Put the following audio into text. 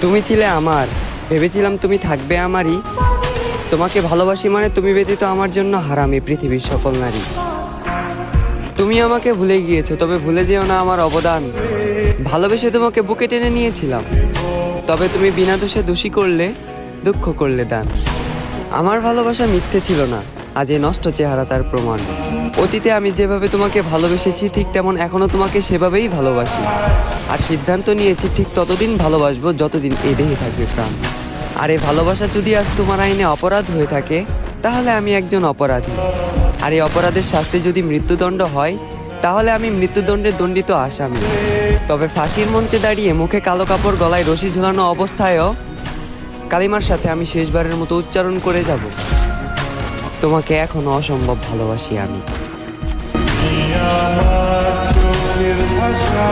তুমি ছিলে আমার, ভেবেছিলাম তুমি থাকবে আমারই। তোমাকে ভালোবাসি মানে তুমি ব্যতীত আমার জন্য হারাম এই পৃথিবীর সকল নারী। তুমি আমাকে ভুলে গিয়েছো, তবে ভুলে যেও না আমার অবদান। ভালোবেসে তোমাকে বুকে টেনে নিয়েছিলাম, তবে তুমি বিনা দোষে দোষী করলে, দুঃখ করলে দান। আমার ভালোবাসা মিথ্যে ছিল না, আজ এই নষ্ট চেহারা তার প্রমাণ। অতীতে আমি যেভাবে তোমাকে ভালোবেসেছি ঠিক তেমন এখনো তোমাকে সেভাবেই ভালোবাসি। আর সিদ্ধান্ত নিয়েছি ঠিক ততদিন ভালোবাসবো যতদিন এই দেহে থাকবে প্রাণ। আর এই ভালোবাসা যদি আজ তোমার আইনে অপরাধ হয়ে থাকে, তাহলে আমি একজন অপরাধী। আর এই অপরাধের শাস্তি যদি মৃত্যুদণ্ড হয়, তাহলে আমি মৃত্যুদণ্ডে দণ্ডিত আসামি। তবে ফাঁসির মঞ্চে দাঁড়িয়ে মুখে কালো কাপড় গলায় রশি ঝুলানো অবস্থায়ও কালিমার সাথে আমি শেষবারের মতো উচ্চারণ করে যাব, তোমাকে এখনো অসম্ভব ভালোবাসি আমি। আমার চোখের ভাষা